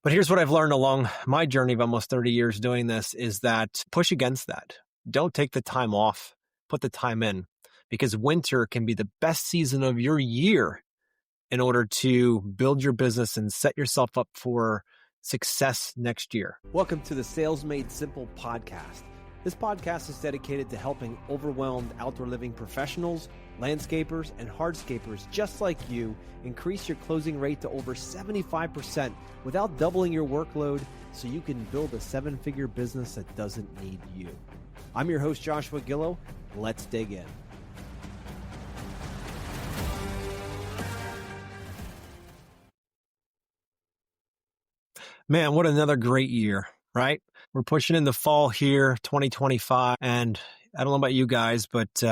But here's what I've learned along my journey of almost 30 years doing this is that push against that. Don't take the time off, put the time in, because winter can be the best season of your year in order to build your business and set yourself up for success next year. Welcome to the Sales Made Simple podcast. This podcast is dedicated to helping overwhelmed outdoor living professionals, landscapers, and hardscapers just like you increase your closing rate to over 75% without doubling your workload so you can build a seven-figure business that doesn't need you. I'm your host, Joshua Gillow. Let's dig in. Man, what another great year, right? We're pushing into fall here, 2025. And I don't know about you guys, but,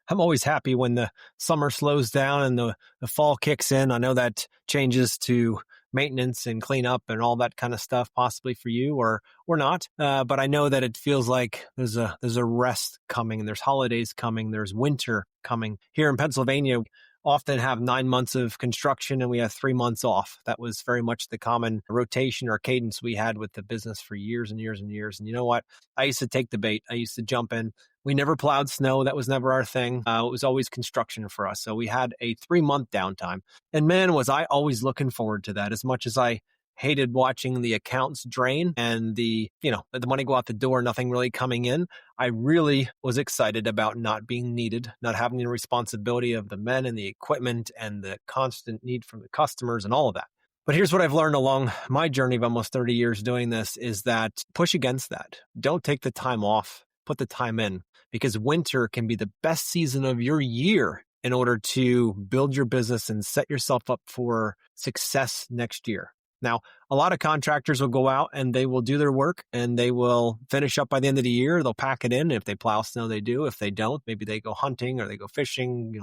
I'm always happy when the summer slows down and the fall kicks in. I know that changes to maintenance and cleanup and all that kind of stuff, possibly for you or not. But I know that it feels like there's a rest coming and there's holidays coming. There's winter coming. Here in Pennsylvania, often have 9 months of construction and we have 3 months off. That was very much the common rotation or cadence we had with the business for years and years and years. And you know what? I used to take the bait. I used to jump in. We never plowed snow. That was never our thing. It was always construction for us. So we had a 3-month downtime. And man, was I always looking forward to that. As much as I hated watching the accounts drain and the money go out the door, nothing really coming in. I really was excited about not being needed, not having the responsibility of the men and the equipment and the constant need from the customers and all of that. But here's what I've learned along my journey of almost 30 years doing this is that push against that. Don't take the time off, put the time in, because winter can be the best season of your year in order to build your business and set yourself up for success next year. Now, a lot of contractors will go out and they will do their work and they will finish up by the end of the year. They'll pack it in. If they plow snow, they do. If they don't, maybe they go hunting or they go fishing,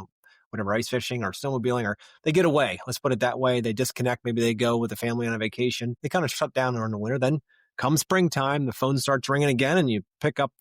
whatever, ice fishing or snowmobiling, or they get away. Let's put it that way. They disconnect. Maybe they go with the family on a vacation. They kind of shut down during the winter. Then come springtime, the phone starts ringing again and you pick up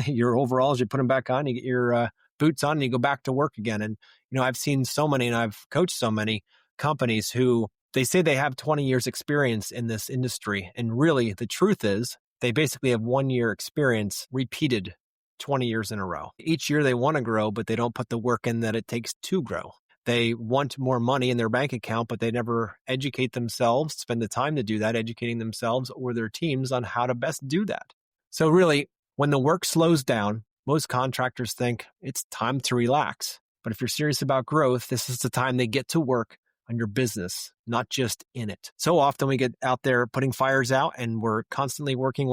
your overalls, you put them back on, you get your boots on and you go back to work again. And, I've seen so many and I've coached so many companies who they say they have 20 years experience in this industry. And really, the truth is they basically have 1 year experience repeated 20 years in a row. Each year they want to grow, but they don't put the work in that it takes to grow. They want more money in their bank account, but they never educate themselves, spend the time to do that, educating themselves or their teams on how to best do that. So really, when the work slows down, most contractors think it's time to relax. But if you're serious about growth, this is the time they get to work on your business, not just in it. So often we get out there putting fires out and we're constantly working,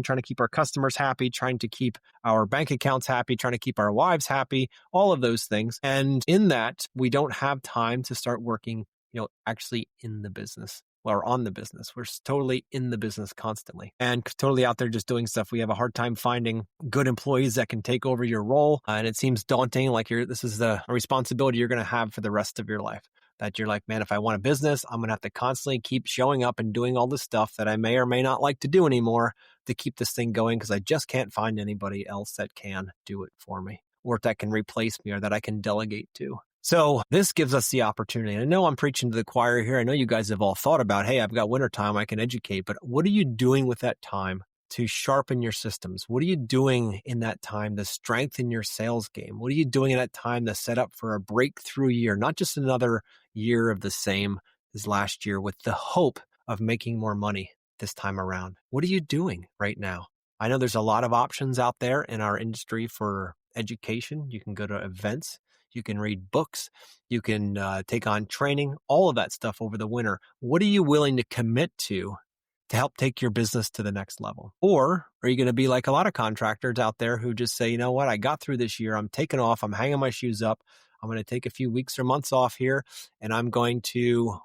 trying to keep our customers happy, trying to keep our bank accounts happy, trying to keep our wives happy, all of those things. And in that, we don't have time to start working, actually in the business or on the business. We're totally in the business constantly and totally out there just doing stuff. We have a hard time finding good employees that can take over your role. And it seems daunting, like this is a responsibility you're going to have for the rest of your life. That you're like, man, if I want a business, I'm going to have to constantly keep showing up and doing all this stuff that I may or may not like to do anymore to keep this thing going because I just can't find anybody else that can do it for me or that can replace me or that I can delegate to. So this gives us the opportunity. And I know I'm preaching to the choir here. I know you guys have all thought about, hey, I've got wintertime, I can educate, but what are you doing with that time to sharpen your systems? What are you doing in that time to strengthen your sales game? What are you doing in that time to set up for a breakthrough year, not just another year of the same as last year with the hope of making more money this time around? What are you doing right now? I know there's a lot of options out there in our industry for education. You can go to events. You can read books. You can take on training, all of that stuff over the winter. What are you willing to commit to help take your business to the next level? Or are you going to be like a lot of contractors out there who just say, you know what, I got through this year. I'm taking off. I'm hanging my shoes up. I'm going to take a few weeks or months off here and I'm going to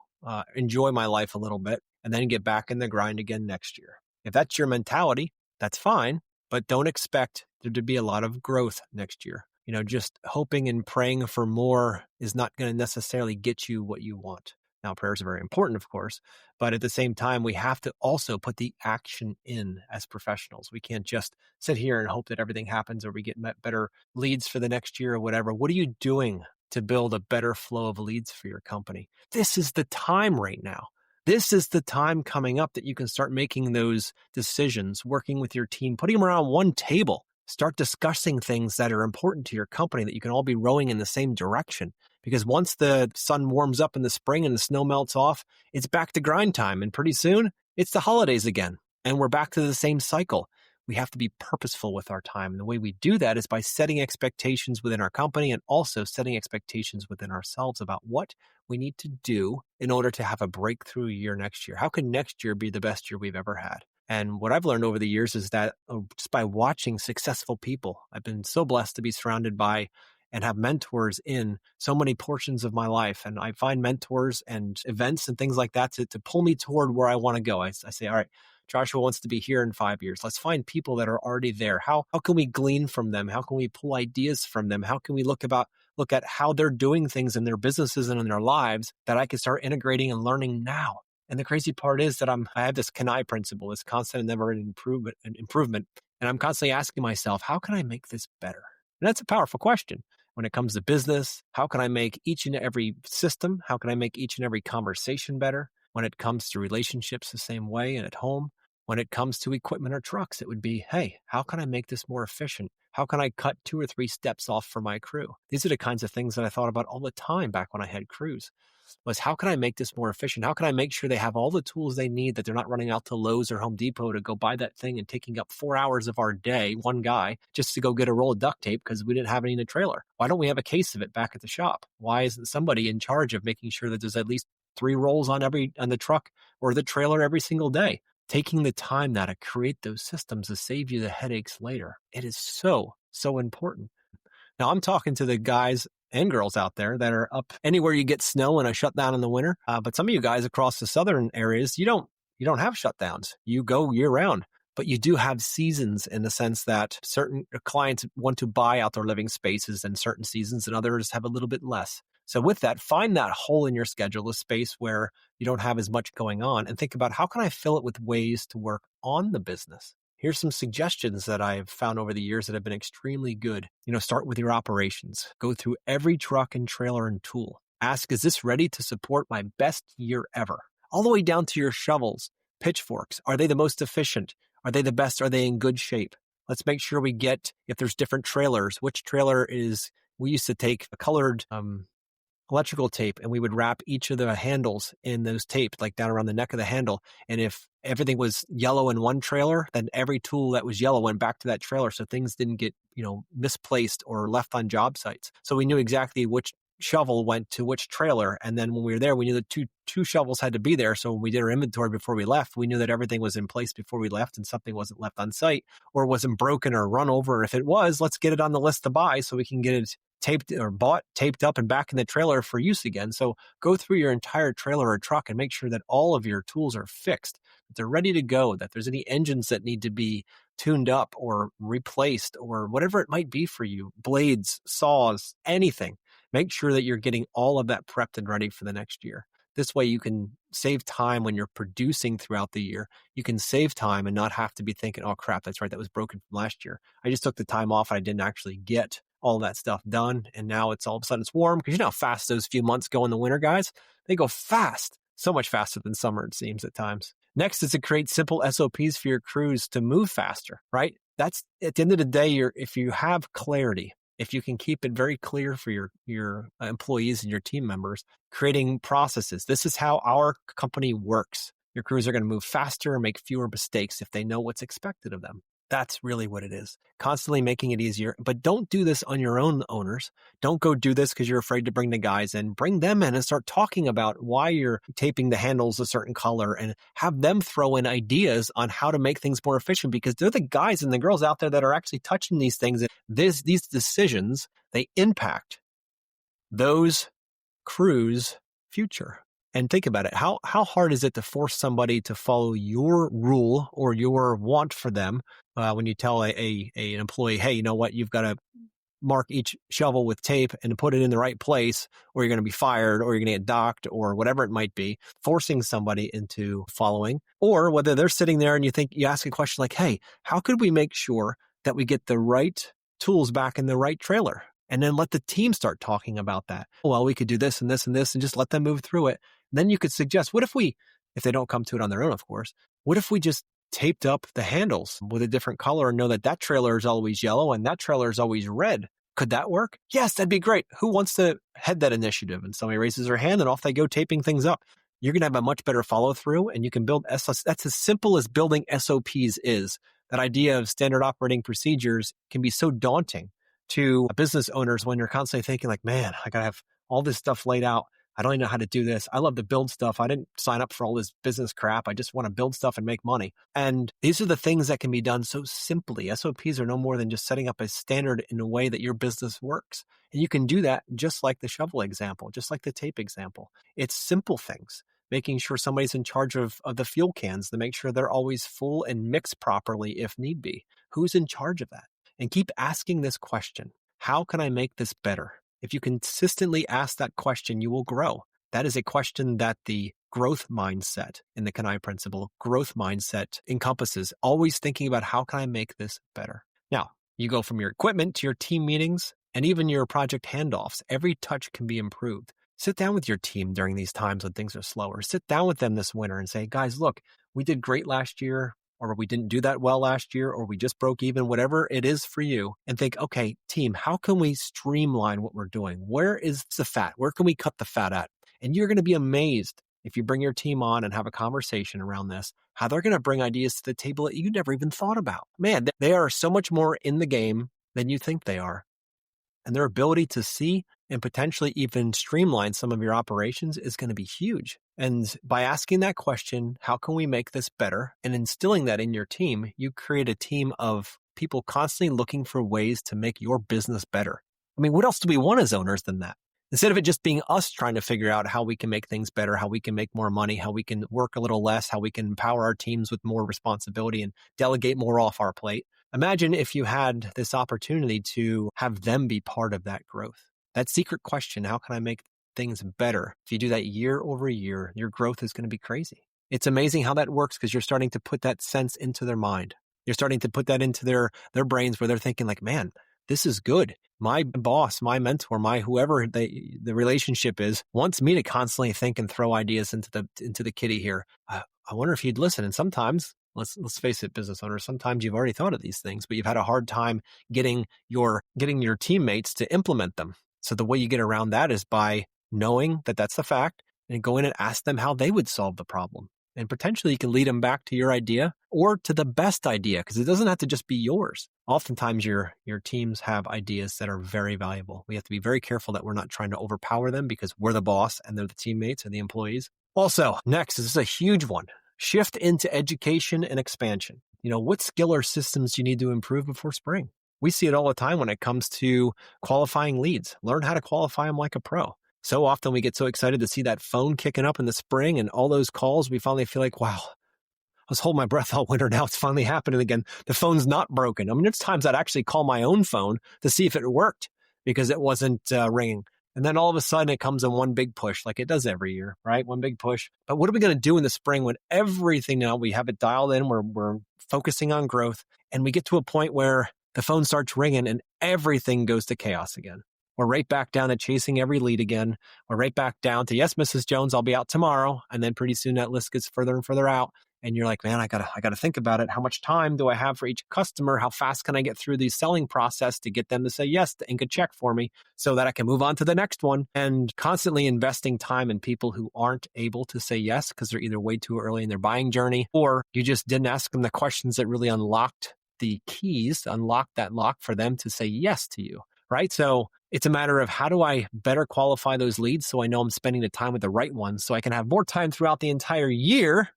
enjoy my life a little bit and then get back in the grind again next year. If that's your mentality, that's fine, but don't expect there to be a lot of growth next year. Just hoping and praying for more is not going to necessarily get you what you want. Now, prayers are very important, of course, but at the same time, we have to also put the action in as professionals. We can't just sit here and hope that everything happens or we get better leads for the next year or whatever. What are you doing to build a better flow of leads for your company? This is the time right now. This is the time coming up that you can start making those decisions, working with your team, putting them around one table. Start discussing things that are important to your company that you can all be rowing in the same direction. Because once the sun warms up in the spring and the snow melts off, it's back to grind time. And pretty soon, it's the holidays again. And we're back to the same cycle. We have to be purposeful with our time. And the way we do that is by setting expectations within our company and also setting expectations within ourselves about what we need to do in order to have a breakthrough year next year. How can next year be the best year we've ever had? And what I've learned over the years is that just by watching successful people, I've been so blessed to be surrounded by and have mentors in so many portions of my life. And I find mentors and events and things like that to pull me toward where I want to go. I say, all right, Joshua wants to be here in 5 years. Let's find people that are already there. How can we glean from them? How can we pull ideas from them? How can we look at how they're doing things in their businesses and in their lives that I can start integrating and learning now? And the crazy part is that I have this CANI principle, this constant and never-ending improvement. And I'm constantly asking myself, how can I make this better? And that's a powerful question. When it comes to business, how can I make each and every system? How can I make each and every conversation better? When it comes to relationships, the same way, and at home. When it comes to equipment or trucks, it would be, hey, how can I make this more efficient? How can I cut 2 or 3 steps off for my crew? These are the kinds of things that I thought about all the time back when I had crews. Was how can I make this more efficient? How can I make sure they have all the tools they need, that they're not running out to Lowe's or Home Depot to go buy that thing and taking up 4 hours of our day, one guy, just to go get a roll of duct tape because we didn't have any in the trailer? Why don't we have a case of it back at the shop? Why isn't somebody in charge of making sure that there's at least 3 rolls on the truck or the trailer every single day? Taking the time now to create those systems to save you the headaches later. It is so, so important. Now, I'm talking to the guys and girls out there that are up anywhere you get snow and a shutdown in the winter. But some of you guys across the southern areas, you don't have shutdowns. You go year round. But you do have seasons in the sense that certain clients want to buy outdoor living spaces in certain seasons and others have a little bit less. So with that, find that hole in your schedule, a space where you don't have as much going on, and think about how can I fill it with ways to work on the business? Here's some suggestions that I've found over the years that have been extremely good. Start with your operations. Go through every truck and trailer and tool. Ask, is this ready to support my best year ever? All the way down to your shovels, pitchforks. Are they the most efficient? Are they the best? Are they in good shape? Let's make sure we get, if there's different trailers, which trailer we used to take a colored electrical tape and we would wrap each of the handles in those tapes, like down around the neck of the handle. And if everything was yellow in one trailer, then every tool that was yellow went back to that trailer. So things didn't get, misplaced or left on job sites. So we knew exactly which shovel went to which trailer. And then when we were there, we knew that two shovels had to be there. So when we did our inventory before we left, we knew that everything was in place before we left and something wasn't left on site or wasn't broken or run over. If it was, let's get it on the list to buy so we can get it taped up and back in the trailer for use again. So go through your entire trailer or truck and make sure that all of your tools are fixed, that they're ready to go, that there's any engines that need to be tuned up or replaced or whatever it might be for you, blades, saws, anything. Make sure that you're getting all of that prepped and ready for the next year. This way you can save time when you're producing throughout the year. You can save time and not have to be thinking, oh crap, that's right, that was broken from last year. I just took the time off and I didn't actually get all that stuff done. And now it's all of a sudden it's warm because you know how fast those few months go in the winter, guys. They go fast, so much faster than summer, it seems at times. Next is to create simple SOPs for your crews to move faster, right? That's at the end of the day, if you have clarity, if you can keep it very clear for your employees and your team members, creating processes. This is how our company works. Your crews are going to move faster and make fewer mistakes if they know what's expected of them. That's really what it is. Constantly making it easier. But don't do this on your own, owners. Don't go do this because you're afraid to bring the guys in. Bring them in and start talking about why you're taping the handles a certain color and have them throw in ideas on how to make things more efficient because they're the guys and the girls out there that are actually touching these things. These decisions, they impact those crews' future. And think about it. How hard is it to force somebody to follow your rule or your want for them when you tell an employee, hey, you know what, you've got to mark each shovel with tape and put it in the right place or you're going to be fired or you're going to get docked or whatever it might be, forcing somebody into following. Or whether they're sitting there and you ask a question like, hey, how could we make sure that we get the right tools back in the right trailer? And then let the team start talking about that. Well, we could do this and this and this and just let them move through it. Then you could suggest, what if we if they don't come to it on their own, of course. What if we just taped up the handles with a different color and know that that trailer is always yellow and that trailer is always red? Could that work? Yes, that'd be great. Who wants to head that initiative? And somebody raises their hand and off they go taping things up. You're going to have a much better follow through, and you can build that's as simple as building SOPs is. That idea of standard operating procedures can be so daunting to business owners when you're constantly thinking like, man, I got to have all this stuff laid out. I don't even know how to do this. I love to build stuff. I didn't sign up for all this business crap. I just want to build stuff and make money. And these are the things that can be done so simply. SOPs are no more than just setting up a standard in a way that your business works. And you can do that just like the shovel example, just like the tape example. It's simple things, making sure somebody's in charge of the fuel cans to make sure they're always full and mixed properly if need be. Who's in charge of that? And keep asking this question. How can I make this better? If you consistently ask that question, you will grow. That is a question that the growth mindset in the Kanai principle, growth mindset encompasses, always thinking about how can I make this better? Now, you go from your equipment to your team meetings and even your project handoffs. Every touch can be improved. Sit down with your team during these times when things are slower. Sit down with them this winter and say, guys, look, we did great last year, or we didn't do that well last year, or we just broke even, whatever it is for you, and think, okay, team, how can we streamline what we're doing? Where is the fat? Where can we cut the fat at? And you're going to be amazed if you bring your team on and have a conversation around this, how they're going to bring ideas to the table that you never even thought about. Man, they are so much more in the game than you think they are. And their ability to see and potentially even streamline some of your operations is going to be huge. And by asking that question, how can we make this better? And instilling that in your team, you create a team of people constantly looking for ways to make your business better. I mean, what else do we want as owners than that? Instead of it just being us trying to figure out how we can make things better, how we can make more money, how we can work a little less, how we can empower our teams with more responsibility and delegate more off our plate. Imagine if you had this opportunity to have them be part of that growth. That secret question, how can I make things better? If you do that year over year, your growth is going to be crazy. It's amazing how that works because you're starting to put that sense into their mind. You're starting to put that into their brains where they're thinking like, man, this is good. My boss, my mentor, my whoever the relationship is, wants me to constantly think and throw ideas into the kitty here. I wonder if you'd listen. And sometimes, let's face it, business owners, sometimes you've already thought of these things, but you've had a hard time getting your teammates to implement them. So the way you get around that is by knowing that that's the fact and go in and ask them how they would solve the problem. And potentially you can lead them back to your idea or to the best idea, because it doesn't have to just be yours. Oftentimes your teams have ideas that are very valuable. We have to be very careful that we're not trying to overpower them because we're the boss and they're the teammates and the employees. Also, next, this is a huge one. Shift into education and expansion. What skill or systems do you need to improve before spring? We see it all the time when it comes to qualifying leads. Learn how to qualify them like a pro. So often we get so excited to see that phone kicking up in the spring and all those calls, we finally feel like, wow, I was holding my breath all winter. Now it's finally happening again. The phone's not broken. I mean, there's times I'd actually call my own phone to see if it worked because it wasn't ringing. And then all of a sudden it comes in one big push like it does every year, right? One big push. But what are we going to do in the spring when everything now, we have it dialed in, we're focusing on growth, and we get to a point where the phone starts ringing and everything goes to chaos again. We're right back down to chasing every lead again. We're right back down to, yes, Mrs. Jones, I'll be out tomorrow. And then pretty soon that list gets further and further out. And you're like, man, I gotta think about it. How much time do I have for each customer? How fast can I get through the selling process to get them to say yes, to ink a check for me so that I can move on to the next one? And constantly investing time in people who aren't able to say yes because they're either way too early in their buying journey, or you just didn't ask them the questions that really unlocked the keys, unlock that lock for them to say yes to you, right? So it's a matter of how do I better qualify those leads so I know I'm spending the time with the right ones so I can have more time throughout the entire year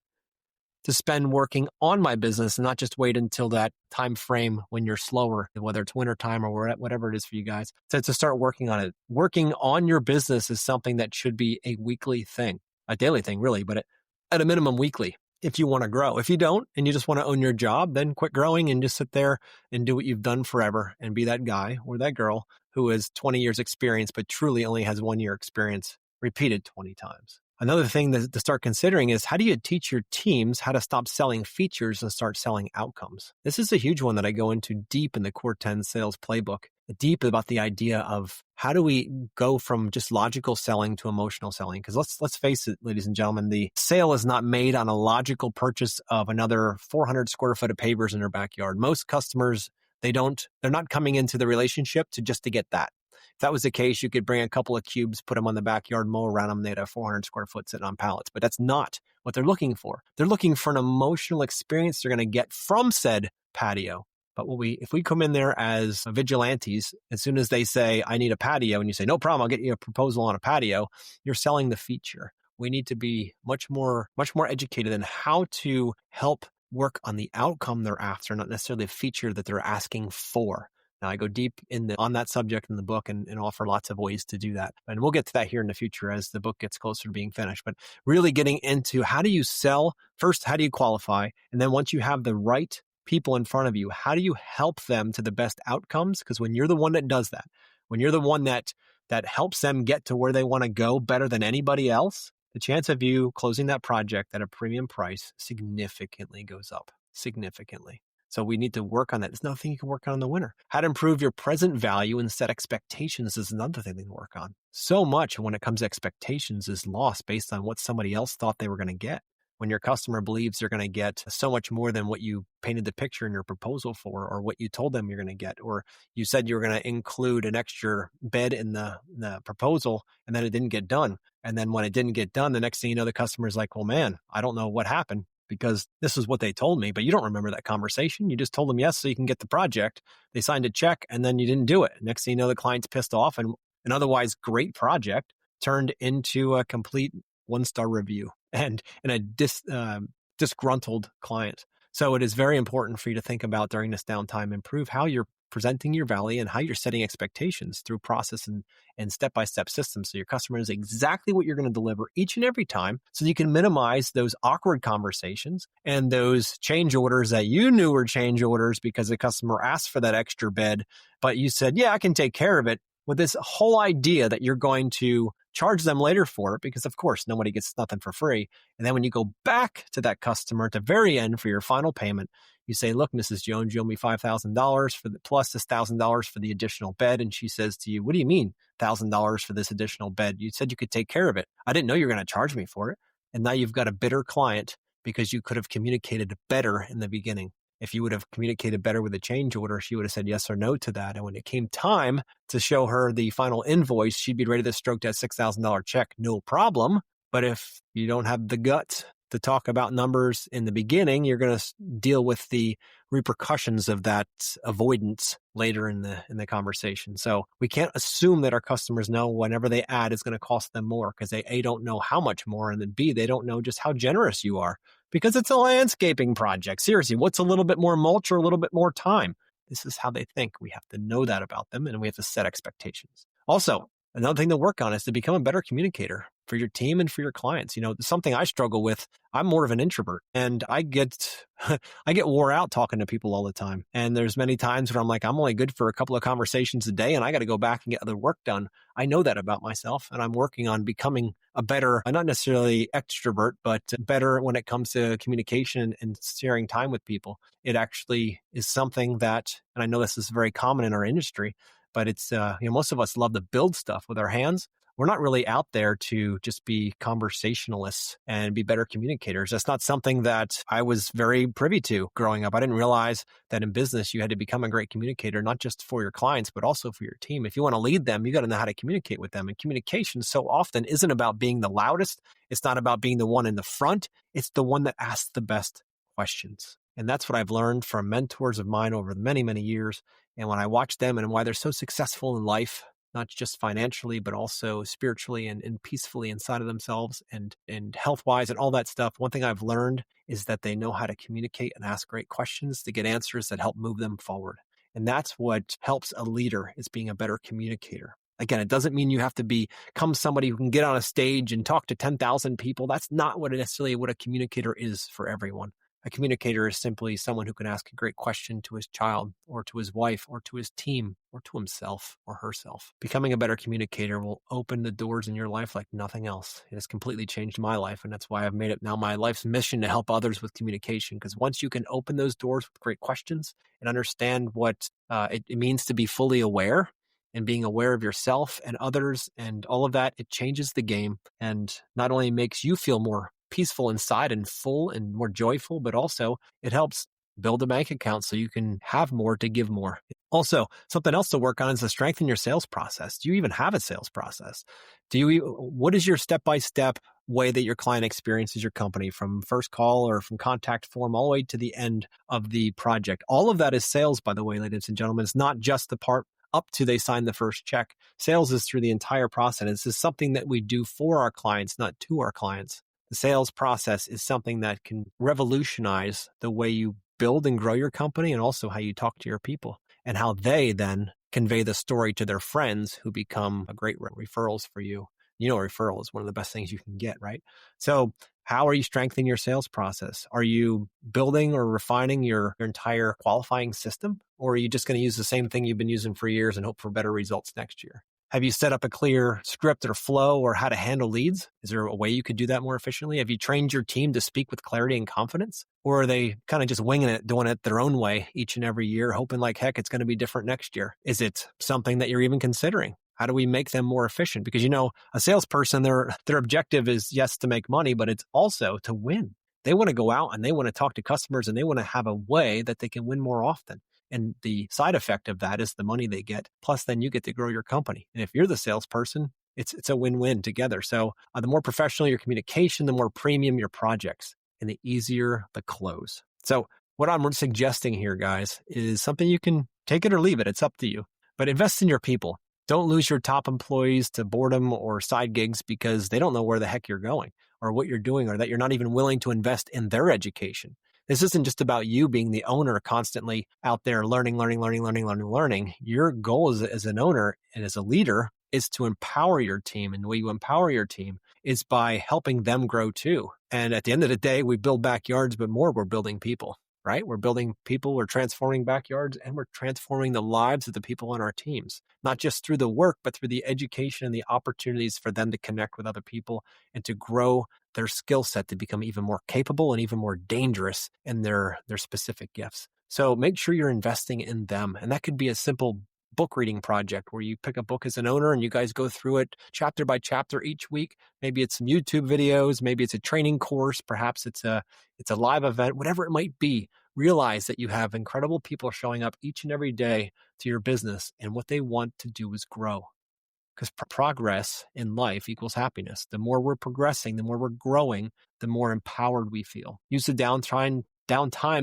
to spend working on my business and not just wait until that time frame when you're slower, whether it's winter time or whatever it is for you guys, to start working on it. Working on your business is something that should be a weekly thing, a daily thing really, but at a minimum weekly if you want to grow. If you don't and you just want to own your job, then quit growing and just sit there and do what you've done forever and be that guy or that girl who has 20 years experience but truly only has 1 year experience repeated 20 times. Another thing to start considering is, how do you teach your teams how to stop selling features and start selling outcomes? This is a huge one that I go into deep in the Core 10 sales playbook, deep about the idea of how do we go from just logical selling to emotional selling? Because let's face it, ladies and gentlemen, the sale is not made on a logical purchase of another 400 square foot of pavers in their backyard. Most customers, they're not coming into the relationship to get that. If that was the case, you could bring a couple of cubes, put them on the backyard, mow around them. They'd have 400 square foot sitting on pallets. But that's not what they're looking for. They're looking for an emotional experience they're going to get from said patio. But if we come in there as vigilantes, as soon as they say, I need a patio, and you say, no problem, I'll get you a proposal on a patio, you're selling the feature. We need to be much more educated in how to help work on the outcome they're after, not necessarily the feature that they're asking for. Now, I go deep on that subject in the book and offer lots of ways to do that. And we'll get to that here in the future as the book gets closer to being finished. But really getting into, how do you sell? First, how do you qualify? And then once you have the right people in front of you, how do you help them to the best outcomes? Because when you're the one that does that, when you're the one that helps them get to where they want to go better than anybody else, the chance of you closing that project at a premium price significantly goes up. Significantly. So we need to work on that. There's nothing you can work on in the winter. How to improve your present value and set expectations is another thing they can work on. So much when it comes to expectations is lost based on what somebody else thought they were going to get. When your customer believes they're going to get so much more than what you painted the picture in your proposal for, or what you told them you're going to get, or you said you were going to include an extra bed in the proposal, and then it didn't get done. And then when it didn't get done, the next thing you know, the customer's like, well, man, I don't know what happened, because this is what they told me, but you don't remember that conversation. You just told them yes so you can get the project. They signed a check, and then you didn't do it. Next thing you know, the client's pissed off, and an otherwise great project turned into a complete one-star review and a disgruntled client. So it is very important for you to think about during this downtime, improve how you're presenting your value and how you're setting expectations through process and step-by-step systems, so your customer knows exactly what you're going to deliver each and every time, so you can minimize those awkward conversations and those change orders that you knew were change orders because the customer asked for that extra bed, but you said, yeah, I can take care of it, with this whole idea that you're going to charge them later for it, because of course nobody gets nothing for free. And then when you go back to that customer at the very end for your final payment, you say, look, Mrs. Jones, you owe me $5,000 for plus this $1,000 for the additional bed. And she says to you, what do you mean $1,000 for this additional bed? You said you could take care of it. I didn't know you were going to charge me for it. And now you've got a bitter client because you could have communicated better in the beginning. If you would have communicated better with a change order, she would have said yes or no to that. And when it came time to show her the final invoice, she'd be ready to stroke that $6,000 check, no problem. But if you don't have the guts to talk about numbers in the beginning, you're going to deal with the repercussions of that avoidance later in the conversation. So we can't assume that our customers know whenever they add is going to cost them more, because they A, don't know how much more, and then B, they don't know just how generous you are, because it's a landscaping project. Seriously, what's a little bit more mulch or a little bit more time? This is how they think. We have to know that about them, and we have to set expectations. Also, another thing to work on is to become a better communicator for your team and for your clients. You know, something I struggle with, I'm more of an introvert, and I get wore out talking to people all the time. And there's many times where I'm like, I'm only good for a couple of conversations a day, and I got to go back and get other work done. I know that about myself, and I'm working on becoming a better, not necessarily extrovert, but better when it comes to communication and sharing time with people. It actually is something that, and I know this is very common in our industry, but it's, most of us love to build stuff with our hands. We're not really out there to just be conversationalists and be better communicators. That's not something that I was very privy to growing up. I didn't realize that in business, you had to become a great communicator, not just for your clients, but also for your team. If you want to lead them, you got to know how to communicate with them. And communication so often isn't about being the loudest. It's not about being the one in the front. It's the one that asks the best questions. And that's what I've learned from mentors of mine over many, many years. And when I watch them and why they're so successful in life, not just financially, but also spiritually and peacefully inside of themselves and health-wise and all that stuff, one thing I've learned is that they know how to communicate and ask great questions to get answers that help move them forward. And that's what helps a leader, is being a better communicator. Again, it doesn't mean you have to become somebody who can get on a stage and talk to 10,000 people. That's not necessarily what a communicator is for everyone. A communicator is simply someone who can ask a great question to his child or to his wife or to his team or to himself or herself. Becoming a better communicator will open the doors in your life like nothing else. It has completely changed my life, and that's why I've made it now my life's mission to help others with communication, because once you can open those doors with great questions and understand what it means to be fully aware and being aware of yourself and others and all of that, it changes the game and not only makes you feel more peaceful inside and full and more joyful, but also it helps build a bank account so you can have more to give more. Also, something else to work on is to strengthen your sales process. Do you even have a sales process? What is your step-by-step way that your client experiences your company, from first call or from contact form all the way to the end of the project? All of that is sales, by the way, ladies and gentlemen. It's not just the part up to they sign the first check. Sales is through the entire process. This is something that we do for our clients, not to our clients. The sales process is something that can revolutionize the way you build and grow your company, and also how you talk to your people and how they then convey the story to their friends, who become a great referrals for you. You know, referral is one of the best things you can get, right? So how are you strengthening your sales process? Are you building or refining your entire qualifying system? Or are you just going to use the same thing you've been using for years and hope for better results next year? Have you set up a clear script or flow or how to handle leads? Is there a way you could do that more efficiently? Have you trained your team to speak with clarity and confidence? Or are they kind of just winging it, doing it their own way each and every year, hoping like heck it's going to be different next year? Is it something that you're even considering? How do we make them more efficient? Because, you know, a salesperson, their objective is, yes, to make money, but it's also to win. They want to go out and they want to talk to customers and they want to have a way that they can win more often. And the side effect of that is the money they get. Plus, then you get to grow your company. And if you're the salesperson, it's a win-win together. So the more professional your communication, the more premium your projects, and the easier the close. So what I'm suggesting here, guys, is something you can take it or leave it. It's up to you. But invest in your people. Don't lose your top employees to boredom or side gigs because they don't know where the heck you're going or what you're doing, or that you're not even willing to invest in their education. This isn't just about you being the owner constantly out there learning. Your goal as an owner and as a leader is to empower your team. And the way you empower your team is by helping them grow too. And at the end of the day, we build backyards, but more, we're building people, right? We're building people, we're transforming backyards, and we're transforming the lives of the people on our teams, not just through the work, but through the education and the opportunities for them to connect with other people and to grow their skill set to become even more capable and even more dangerous in their specific gifts. So make sure you're investing in them. And that could be a simple book reading project where you pick a book as an owner and you guys go through it chapter by chapter each week. Maybe it's some YouTube videos, maybe it's a training course, perhaps it's a live event, whatever it might be. Realize that you have incredible people showing up each and every day to your business, and what they want to do is grow. Because progress in life equals happiness. The more we're progressing, the more we're growing, the more empowered we feel. Use the downtime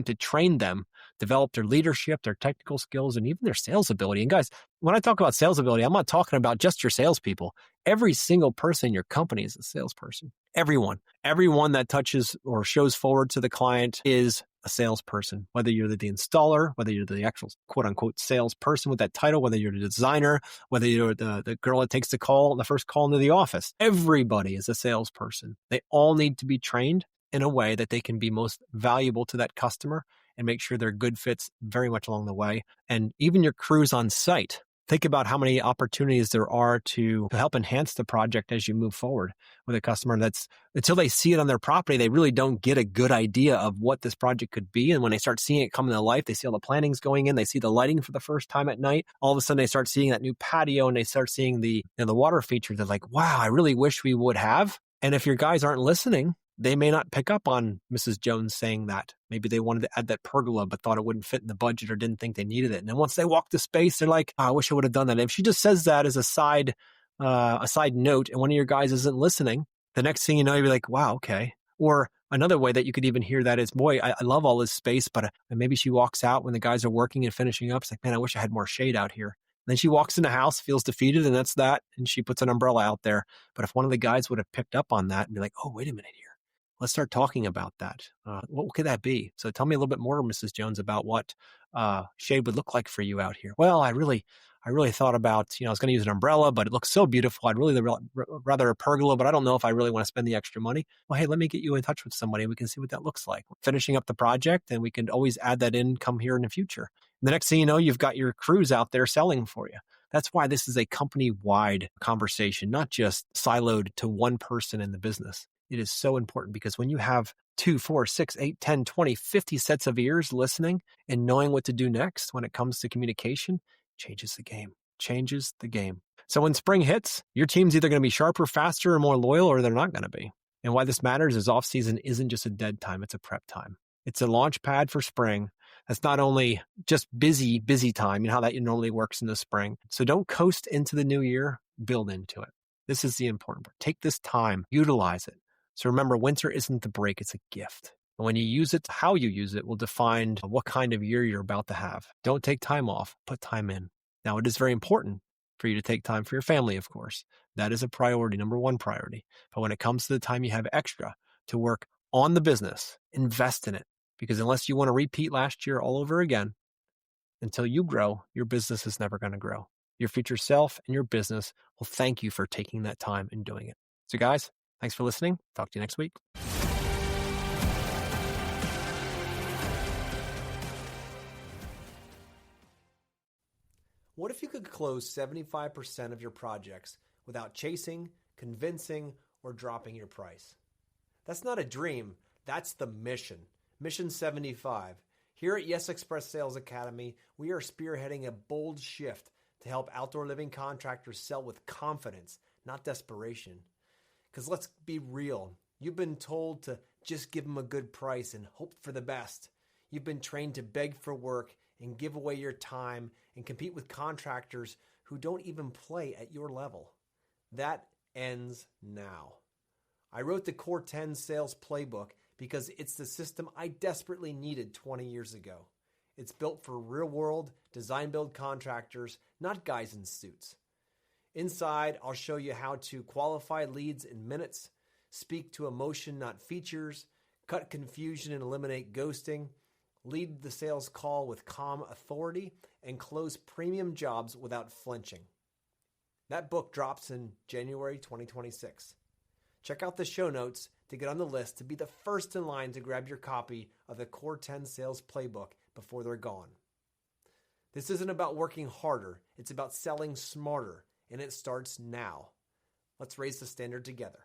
to train them, develop their leadership, their technical skills, and even their sales ability. And guys, when I talk about sales ability, I'm not talking about just your salespeople. Every single person in your company is a salesperson. Everyone that touches or shows forward to the client is a salesperson, whether you're the installer, whether you're the actual quote unquote salesperson with that title, whether you're the designer, whether you're the girl that takes the first call into the office. Everybody is a salesperson. They all need to be trained in a way that they can be most valuable to that customer and make sure they're good fits very much along the way. And even your crews on site, think about how many opportunities there are to help enhance the project as you move forward with a customer. That's until they see it on their property, they really don't get a good idea of what this project could be. And when they start seeing it come to life, they see all the plannings going in, they see the lighting for the first time at night. All of a sudden they start seeing that new patio and they start seeing the water feature. They're like, wow, I really wish we would have. And if your guys aren't listening, they may not pick up on Mrs. Jones saying that. Maybe they wanted to add that pergola, but thought it wouldn't fit in the budget or didn't think they needed it. And then once they walk the space, they're like, oh, I wish I would have done that. And if she just says that as a side note, and one of your guys isn't listening, the next thing you know, you'll be like, wow, okay. Or another way that you could even hear that is, boy, I love all this space, but maybe she walks out when the guys are working and finishing up. It's like, man, I wish I had more shade out here. Then she walks in the house, feels defeated, and that's that. And she puts an umbrella out there. But if one of the guys would have picked up on that and be like, oh, wait a minute here. Let's start talking about that. What could that be? So tell me a little bit more, Mrs. Jones, about what shade would look like for you out here. Well, I really I really thought about, I was going to use an umbrella, but it looks so beautiful. I'd really rather a pergola, but I don't know if I really want to spend the extra money. Well, hey, let me get you in touch with somebody. We can see what that looks like. We're finishing up the project, and we can always add that in come here in the future. And the next thing you know, you've got your crews out there selling for you. That's why this is a company-wide conversation, not just siloed to one person in the business. It is so important because when you have 2, 4, 6, 8, 10, 20, 50 sets of ears listening and knowing what to do next when it comes to communication, changes the game. So when spring hits, your team's either going to be sharper, faster, or more loyal, or they're not going to be. And why this matters is off-season isn't just a dead time, it's a prep time. It's a launch pad for spring. That's not only just busy time, how that normally works in the spring. So don't coast into the new year, build into it. This is the important part. Take this time, utilize it. So remember, winter isn't the break, it's a gift. And when you use it, how you use it will define what kind of year you're about to have. Don't take time off, put time in. Now, it is very important for you to take time for your family, of course. That is a priority, number one priority. But when it comes to the time you have extra to work on the business, invest in it. Because unless you want to repeat last year all over again, until you grow, your business is never going to grow. Your future self and your business will thank you for taking that time and doing it. So guys, thanks for listening. Talk to you next week. What if you could close 75% of your projects without chasing, convincing, or dropping your price? That's not a dream. That's the mission. Mission 75. Here at Yes Express Sales Academy, we are spearheading a bold shift to help outdoor living contractors sell with confidence, not desperation. Because let's be real, you've been told to just give them a good price and hope for the best. You've been trained to beg for work and give away your time and compete with contractors who don't even play at your level. That ends now. I wrote the Core 10 Sales Playbook because it's the system I desperately needed 20 years ago. It's built for real-world, design-build contractors, not guys in suits. Inside, I'll show you how to qualify leads in minutes, speak to emotion, not features, cut confusion and eliminate ghosting, lead the sales call with calm authority, and close premium jobs without flinching. That book drops in January 2026. Check out the show notes to get on the list to be the first in line to grab your copy of the Core 10 Sales Playbook before they're gone. This isn't about working harder, it's about selling smarter, and it starts now. Let's raise the standard together.